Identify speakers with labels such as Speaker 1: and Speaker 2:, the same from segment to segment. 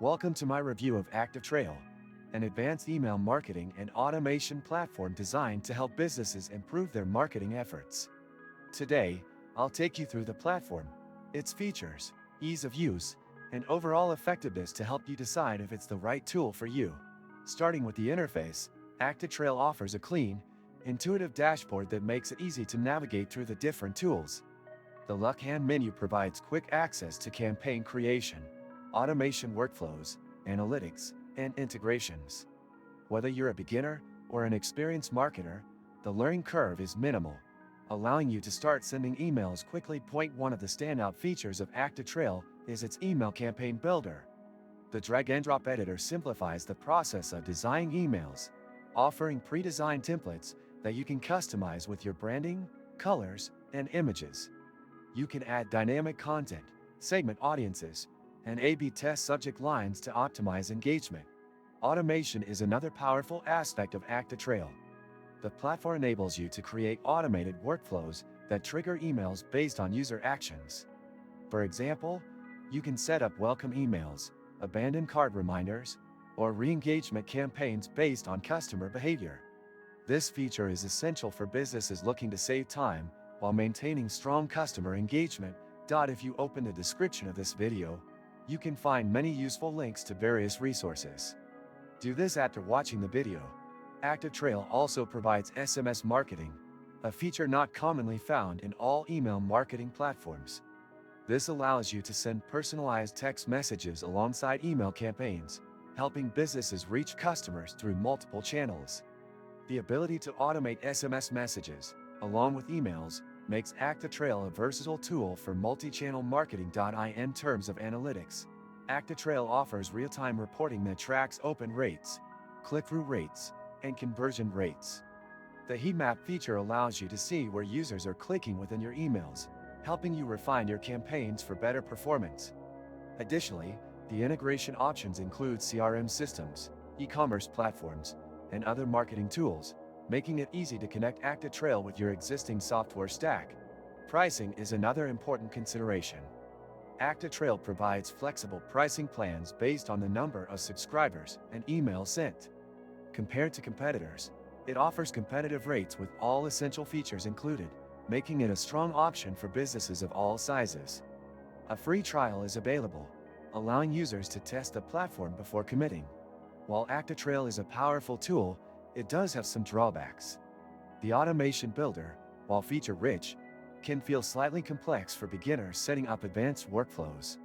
Speaker 1: Welcome to my review of ActiveTrail, an advanced email marketing and automation platform designed to help businesses improve their marketing efforts. Today, I'll take you through the platform, its features, ease of use, and overall effectiveness to help you decide if it's the right tool for you. Starting with the interface, ActiveTrail offers a clean, intuitive dashboard that makes it easy to navigate through the different tools. The left-hand menu provides quick access to campaign creation, automation workflows, analytics, and integrations. Whether you're a beginner or an experienced marketer, the learning curve is minimal, allowing you to start sending emails quickly. One of the standout features of ActiveTrail is its email campaign builder. The drag-and-drop editor simplifies the process of designing emails, offering pre-designed templates that you can customize with your branding, colors, and images. You can add dynamic content, segment audiences, and A/B test subject lines to optimize engagement. Automation is another powerful aspect of ActiveTrail. The platform enables you to create automated workflows that trigger emails based on user actions. For example, you can set up welcome emails, abandoned cart reminders, or re-engagement campaigns based on customer behavior. This feature is essential for businesses looking to save time while maintaining strong customer engagement. If you open the description of this video, you can find many useful links to various resources. Do this after watching the video. ActiveTrail also provides SMS marketing, a feature not commonly found in all email marketing platforms. This allows you to send personalized text messages alongside email campaigns, helping businesses reach customers through multiple channels. The ability to automate SMS messages, along with emails, makes ActiveTrail a versatile tool for multi-channel marketing. In terms of analytics, ActiveTrail offers real-time reporting that tracks open rates, click-through rates, and conversion rates. The heat map feature allows you to see where users are clicking within your emails, helping you refine your campaigns for better performance. Additionally, the integration options include CRM systems, e-commerce platforms, and other marketing tools, making it easy to connect ActiveTrail with your existing software stack. Pricing is another important consideration. ActiveTrail provides flexible pricing plans based on the number of subscribers and emails sent. Compared to competitors, it offers competitive rates with all essential features included, making it a strong option for businesses of all sizes. A free trial is available, allowing users to test the platform before committing. While ActiveTrail is a powerful tool, it does have some drawbacks. The automation builder, while feature-rich, can feel slightly complex for beginners setting up advanced workflows.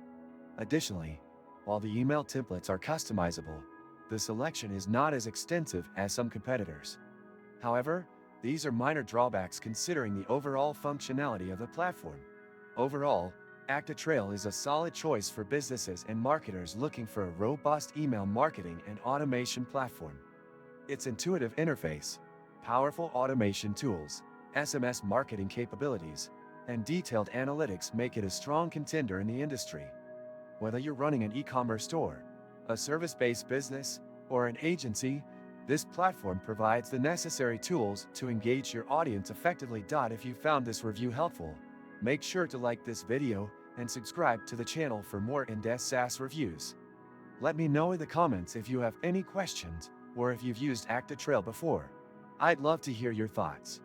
Speaker 1: Additionally, while the email templates are customizable, the selection is not as extensive as some competitors. However, these are minor drawbacks considering the overall functionality of the platform. Overall, ActiveTrail is a solid choice for businesses and marketers looking for a robust email marketing and automation platform. Its intuitive interface, powerful automation tools, SMS marketing capabilities, and detailed analytics make it a strong contender in the industry. Whether you're running an e-commerce store, a service-based business, or an agency, this platform provides the necessary tools to engage your audience effectively. If you found this review helpful, make sure to like this video and subscribe to the channel for more in-depth SaaS reviews. Let me know in the comments if you have any questions or if you've used ActiveTrail before. I'd love to hear your thoughts.